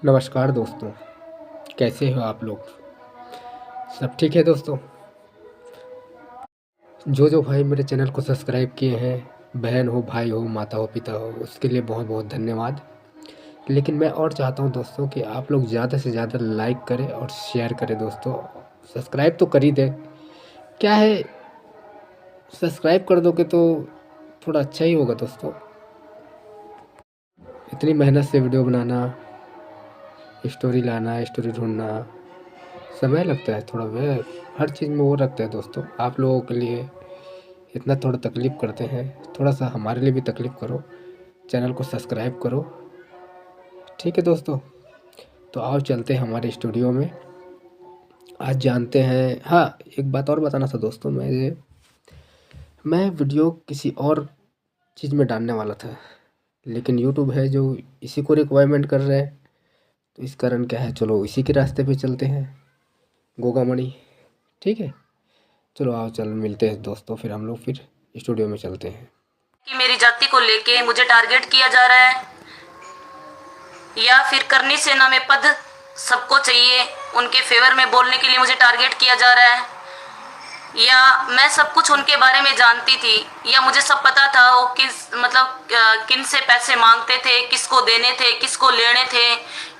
नमस्कार दोस्तों, कैसे हो आप लोग? सब ठीक है दोस्तों? जो भाई मेरे चैनल को सब्सक्राइब किए हैं, बहन हो, भाई हो, माता हो, पिता हो, उसके लिए बहुत बहुत धन्यवाद। लेकिन मैं और चाहता हूं दोस्तों कि आप लोग ज़्यादा से ज़्यादा लाइक करें और शेयर करें दोस्तों। सब्सक्राइब तो कर ही दें। क्या है, सब्सक्राइब कर दोगे तो थोड़ा अच्छा ही होगा दोस्तों। इतनी मेहनत से वीडियो बनाना, स्टोरी लाना, स्टोरी ढूंढना, समय लगता है थोड़ा। वह हर चीज़ में वो रखता है दोस्तों। आप लोगों के लिए इतना थोड़ा तकलीफ़ करते हैं, थोड़ा सा हमारे लिए भी तकलीफ़ करो, चैनल को सब्सक्राइब करो। ठीक है दोस्तों, तो आओ चलते हैं हमारे स्टूडियो में। आज जानते हैं, हाँ एक बात और बताना था दोस्तों, मैं वीडियो किसी और चीज़ में डालने वाला था, लेकिन यूट्यूब है जो इसी को रिक्वायरमेंट कर रहे हैं, तो इस कारण क्या है, चलो इसी के रास्ते पे चलते हैं, गोगा मणि। ठीक है, चलो आओ चल मिलते हैं दोस्तों, फिर हम लोग फिर स्टूडियो में चलते हैं। कि मेरी जाति को लेके मुझे टारगेट किया जा रहा है, या फिर करनी सेना में पद सबको चाहिए, उनके फेवर में बोलने के लिए मुझे टारगेट किया जा रहा है, या मैं सब कुछ उनके बारे में जानती थी, या मुझे सब पता था वो किन से पैसे मांगते थे, किसको देने थे, किसको लेने थे,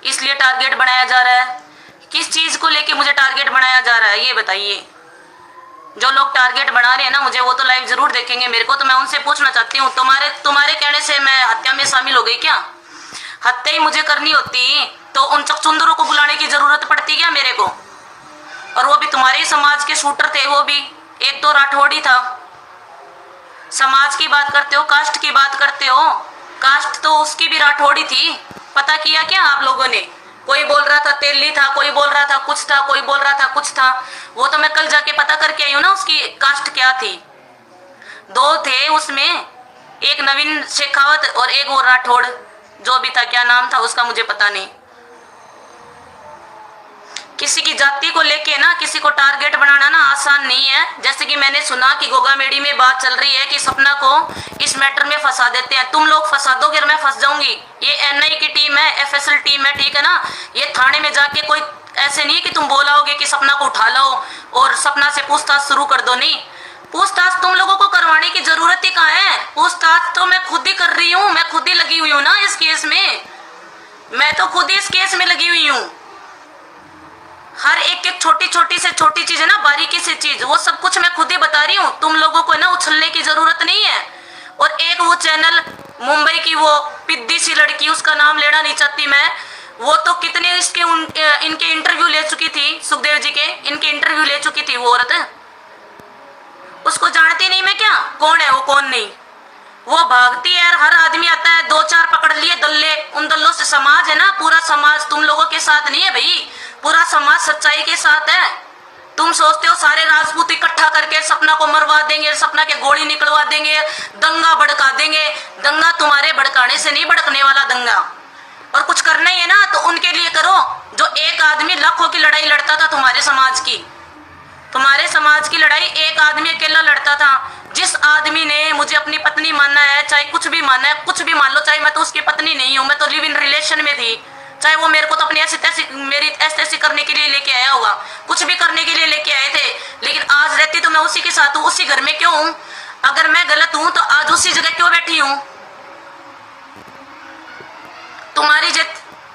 इसलिए टारगेट बनाया जा रहा है। किस चीज़ को लेके मुझे टारगेट बनाया जा रहा है ये बताइए। जो लोग टारगेट बना रहे हैं ना मुझे, वो तो लाइव जरूर देखेंगे मेरे को, तो मैं उनसे पूछना चाहती हूँ, तुम्हारे कहने से मैं हत्या में शामिल हो गई क्या? हत्या ही मुझे करनी होती तो उन चकचुंदरों को बुलाने की जरूरत पड़ती क्या मेरे को? और वो भी तुम्हारे ही समाज के शूटर थे, वो भी एक तो राठौड़ी था। समाज की बात करते हो, कास्ट की बात करते हो, कास्ट तो उसकी भी राठौड़ी थी। पता किया क्या आप लोगों ने? कोई बोल रहा था तेली था, कोई बोल रहा था कुछ था, कोई बोल रहा था कुछ था। वो तो मैं कल जाके पता करके आई हूँ ना उसकी कास्ट क्या थी। दो थे उसमें, एक नवीन शेखावत और एक वो राठौड़ जो भी था, क्या नाम था उसका मुझे पता नहीं। किसी की जाति को लेके ना किसी को टारगेट बनाना ना आसान नहीं है। जैसे कि मैंने सुना कि गोगा मेडी में बात चल रही है कि सपना को इस मैटर में फंसा देते हैं। तुम लोग फंसा दोगे और मैं फंस जाऊंगी। ये एनआई की टीम है, एफएसएल टीम है, ठीक है ना। ये थाने में जाके कोई ऐसे नहीं कि तुम बोलाओगे कि सपना को उठा लो और सपना से पूछताछ शुरू कर दो। नहीं, पूछताछ तुम लोगों को करवाने की जरूरत ही कहाँ है? पूछताछ तो मैं खुद ही कर रही हूँ, मैं खुद ही लगी हुई हूँ ना इस केस में। मैं तो खुद ही इस केस में लगी हुई हूँ। हर एक एक छोटी छोटी से छोटी चीज है ना, बारीकी से चीज, वो सब कुछ मैं खुद ही बता रही हूँ। तुम लोगों को ना उछलने की जरूरत नहीं है। और एक वो चैनल मुंबई की वो पिद्दी सी लड़की, उसका नाम लेना नहीं चाहती मैं, वो तो कितने इनके इंटरव्यू ले चुकी थी, सुखदेव जी के इनके इंटरव्यू ले चुकी थी वो औरत। उसको जानती नहीं मैं क्या, कौन है वो कौन नहीं। वो भागती है, हर आदमी आता है, दो चार पकड़ लिए दल्ले, उन दल्लों से समाज है ना, पूरा समाज तुम लोगों के साथ नहीं है भाई, पूरा समाज सच्चाई के साथ है। तुम सोचते हो सारे राजपूत इकट्ठा करके सपना को मरवा देंगे, सपना के गोली निकलवा देंगे, दंगा भड़का देंगे। दंगा तुम्हारे भड़काने से नहीं भड़कने वाला दंगा। और कुछ करना ही है ना तो उनके लिए करो, जो एक आदमी लाखों की लड़ाई लड़ता था तुम्हारे समाज की। तुम्हारे समाज की लड़ाई एक आदमी अकेला लड़ता था। जिस आदमी ने मुझे अपनी पत्नी मानना है, चाहे कुछ भी मानना है, कुछ भी मान लो, चाहे मैं तो उसकी पत्नी नहीं हूँ, मैं तो लिव इन रिलेशन में थी, चाहे वो मेरे को तो अपनी मेरी ऐसी करने के लिए लेके आया होगा, कुछ भी करने के लिए लेके आए थे, लेकिन आज रहती तो मैं उसी के साथ हूँ, उसी घर में क्यों हूँ? अगर मैं गलत हूँ तो आज उसी जगह क्यों बैठी हूँ?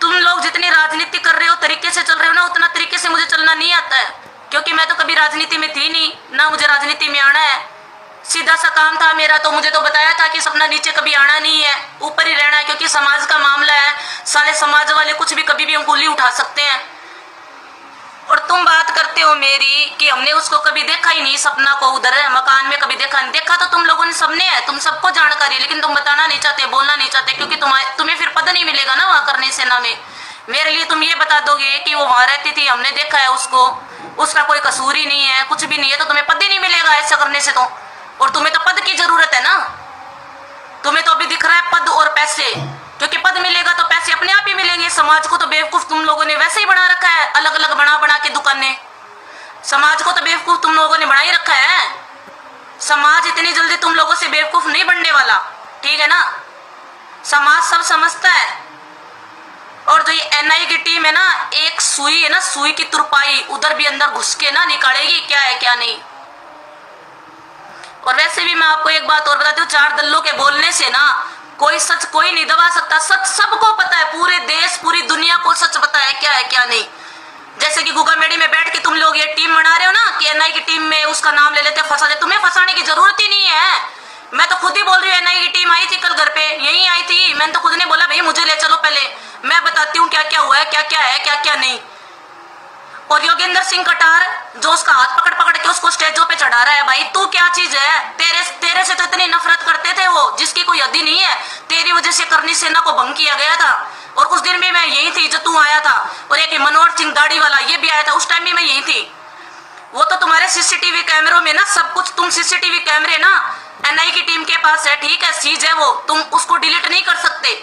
तुम लोग जितनी राजनीति कर रहे हो, तरीके से चल रहे हो ना, उतना तरीके से मुझे चलना नहीं आता है, क्योंकि मैं तो कभी राजनीति में थी नहीं, ना मुझे राजनीति में आना है। सीधा सा काम था मेरा, तो मुझे तो बताया था कि सपना नीचे कभी आना नहीं है, ऊपर ही रहना है, क्योंकि समाज का मामला है, सारे समाज वाले कुछ भी कभी भी अंगुली उठा सकते हैं। और तुम बात करते हो मेरी कि हमने उसको कभी देखा ही नहीं, सपना को उधर मकान में कभी देखा नहीं। देखा तो तुम लोगों ने सबने है, तुम सबको जानकारी है, लेकिन तुम बताना नहीं चाहते, बोलना नहीं चाहते, क्योंकि तुम्हें फिर पद नहीं मिलेगा ना वहाँ करने सेना में। मेरे लिए तुम ये बता दोगे कि वो वहाँ रहती थी, हमने देखा है उसको, उसका कोई कसूर ही नहीं है, कुछ भी नहीं है, तो तुम्हें पद ही नहीं मिलेगा ऐसा करने से तो। और तुम्हें तो पद की जरूरत है ना, तुम्हें तो अभी दिख रहा है पद और पैसे, क्योंकि पद मिलेगा तो पैसे अपने आप ही मिलेंगे। समाज को तो बेवकूफ तुम लोगों ने वैसे ही बना रखा है, अलग अलग बना बना के दुकानें। समाज को तो बेवकूफ तुम लोगों ने बना ही रखा है। समाज इतनी जल्दी तुम लोगों से बेवकूफ नहीं बनने वाला, ठीक है ना। समाज सब समझता है। और जो एनआई की टीम है ना, एक सुई है ना, सुई की तुरपाई उधर भी अंदर घुस के ना निकालेगी क्या है क्या नहीं। और वैसे भी मैं आपको एक बात और बताती हूँ, चार दल्लों के बोलने से ना कोई सच कोई नहीं दबा सकता। सच सबको पता है, पूरे देश पूरी दुनिया को सच पता है क्या नहीं। जैसे कि गुगा मेडी में बैठ के तुम लोग ये टीम बना रहे हो ना कि एनआई की टीम में उसका नाम ले लेते फंसा दे, तुम्हें फंसाने की जरूरत ही नहीं है। मैं तो खुद ही बोल रही हूँ, एनआई की टीम आई थी कल घर पे, यही आई थी। मैंने तो खुद ने बोला भाई मुझे ले चलो, पहले मैं बताती हूँ क्या क्या हुआ है, क्या क्या नहीं। और योगेंद्र सिंह कटार जो उसका हाथ पकड़ पकड़ के उसको स्टेजों पे चढ़ा रहा है, भाई तू क्या चीज है? तेरे से तो इतनी नफरत करते थे वो, जिसकी कोई हद ही नहीं है। तेरी वजह से करनी सेना को भंग किया गया था। और उस दिन भी मैं यही थी जब तू आया था। और एक मनोहर सिंह दाढ़ी वाला ये भी आया था, उस टाइम भी मैं यही थी। वो तो तुम्हारे सीसीटीवी कैमरों में ना सब कुछ, तुम सीसीटीवी कैमरे ना एनआई की टीम के पास है, ठीक है, सीज है वो, तुम उसको डिलीट नहीं कर सकते।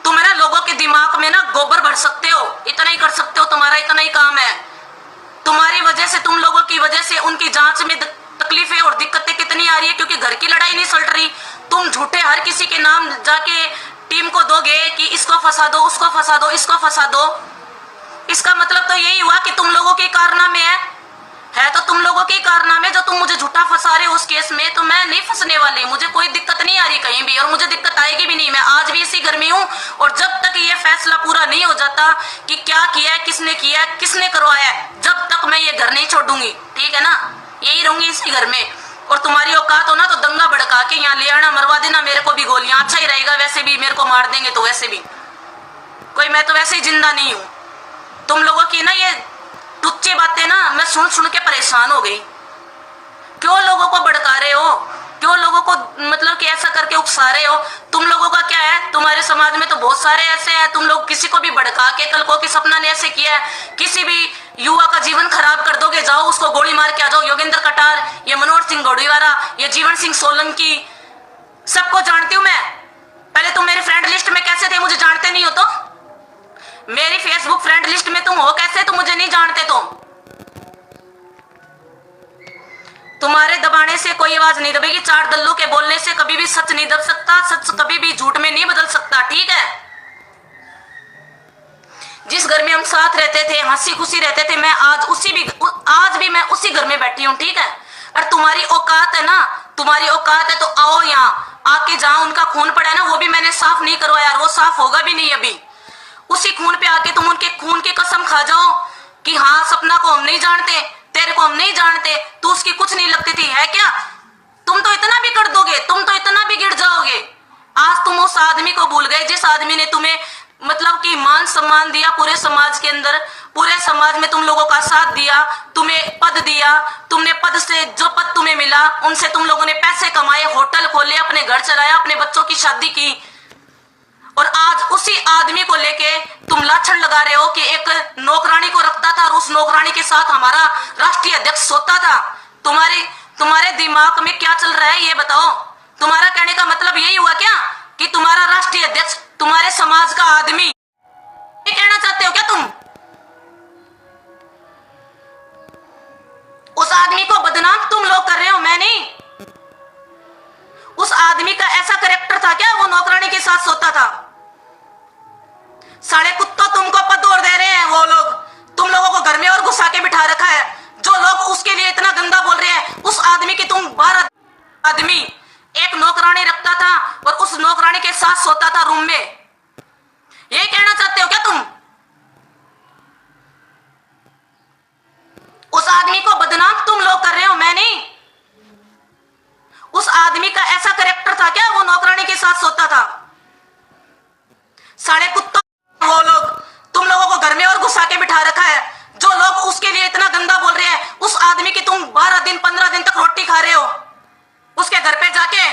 तुम है ना लोगों के दिमाग में ना गोबर भर सकते हो, इतना ही कर सकते हो, तुम्हारा इतना ही काम है। तुम्हारी वजह से, तुम लोगों की वजह से उनकी जांच में तकलीफें और दिक्कतें कितनी आ रही है, क्योंकि घर की लड़ाई नहीं सल्ट रही। तुम झूठे हर किसी के नाम जाके टीम को दोगे कि इसको फंसा दो, उसको फंसा दो, इसको फंसा दो। इसका मतलब तो यही हुआ कि तुम लोगों के कारनामे है तो तुम लोगों के कारनामे, जो तुम मुझे झूठा फंसा रहे हो उस केस में। तो मैं नहीं फंसने वाली, मुझे कोई दिक्कत नहीं आ रही कहीं भी, और मुझे दिक्कत आएगी भी नहीं। मैं आज भी इसी घर में हूँ, और जब तक ये फैसला पूरा नहीं हो जाता कि क्या किया है, किसने करवाया है, जब तक मैं ये घर नहीं छोड़ूंगी, ठीक है ना, यही रहूंगी इसी घर में। और तुम्हारी औकात हो ना तो दंगा भड़का के यहाँ ले आना, मरवा देना मेरे को भी गोलियां, अच्छा ही रहेगा। वैसे भी मेरे को मार देंगे तो वैसे भी कोई, मैं तो वैसे ही जिंदा नहीं हूँ। तुम लोगों की ना ये तुच्छी बातें ना मैं सुन के परेशान हो गई। क्यों लोगों को भड़का रहे हो, क्यों लोगों को मतलब कि ऐसा करके उकसा रहे हो? तुम लोगों का क्या है, तुम्हारे समाज में तो बहुत सारे ऐसे हैं, तुम लोग किसी को भी भड़का के, कल को कि सपना ने ऐसे किया है, किसी भी युवा का जीवन खराब कर दोगे, जाओ उसको गोली मार के आ जाओ। योगेंद्र कटार, ये मनोहर सिंह गौड़ीवाला, ये जीवन सिंह सोलंकी, सबको जानती हूँ मैं। पहले तुम मेरी फ्रेंड लिस्ट में कैसे थे, मुझे जानते नहीं हो तो? मेरी फेसबुक फ्रेंड लिस्ट में तुम हो कैसे, तुम मुझे नहीं जानते तो? तुम्हारे दबाने से कोई आवाज नहीं दबेगी। चार दल्लों के बोलने से कभी भी सच नहीं दब सकता, सच कभी भी झूठ में नहीं बदल सकता, ठीक है। जिस घर में हम साथ रहते थे, हंसी खुशी रहते थे, मैं आज भी मैं उसी घर में बैठी हूँ, ठीक है। और तुम्हारी औकात है ना, तुम्हारी औकात है तो आओ यहाँ आके, जहां उनका खून पड़ा है ना वो भी मैंने साफ नहीं करवाया, और वो साफ होगा भी नहीं अभी। उसी खून पे आके तुम उनके खून की कसम खा जाओ कि हाँ सपना को हम नहीं जानते, तेरे को हम नहीं जानते, तू उसकी कुछ नहीं लगती थी, है क्या? तुम तो इतना भी कर दोगे, तुम तो इतना भी गिर जाओगे। आज तुम उस आदमी को भूल गए जिस आदमी ने तुम्हें मतलब कि मान सम्मान दिया पूरे समाज के अंदर, पूरे समाज में तुम लोगों का साथ दिया, तुम्हें पद दिया, तुमने पद से जो पद तुम्हें मिला उनसे तुम लोगों ने पैसे कमाए, होटल खोले, अपने घर चलाया, अपने बच्चों की शादी की। और आज उसी आदमी को लेके तुम लाछन लगा रहे हो कि एक नौकरानी को रखता था और उस नौकरानी के साथ हमारा राष्ट्रीय अध्यक्ष सोता था। तुम्हारे दिमाग में क्या चल रहा है ये बताओ? तुम्हारा कहने का मतलब यही हुआ क्या कि तुम्हारा राष्ट्रीय अध्यक्ष तुम्हारे समाज का आदमी, ये कहना चाहते हो क्या तुम? उस आदमी को बदनाम तुम लोग कर रहे हो, मैं नहीं। उस आदमी का ऐसा कैरेक्टर था क्या, वो नौकरानी के साथ सोता था? साले कुत्तों, तुमको पद और दे रहे हैं वो लोग, तुम लोगों को घर में और घुसा के बिठा रखा है। जो लोग उसके लिए इतना गंदा बोल रहे हैं, उस आदमी की तुम 12 आदमी एक नौकरानी रखता था और उस नौकरानी के साथ सोता था रूम में, ये कहना चाहते हो क्या तुम? उस आदमी को बदनाम तुम लोग कर रहे हो, मैं नहीं। उस आदमी का ऐसा कैरेक्टर था क्या, वो नौकरानी के साथ सोता था? साले कुत्तों, वो लोग तुम लोगों को घर में और घुसा के बिठा रखा है। जो लोग उसके लिए इतना गंदा बोल रहे हैं, उस आदमी की तुम 12 दिन 15 दिन तक रोटी खा रहे हो, उसके घर पे जाके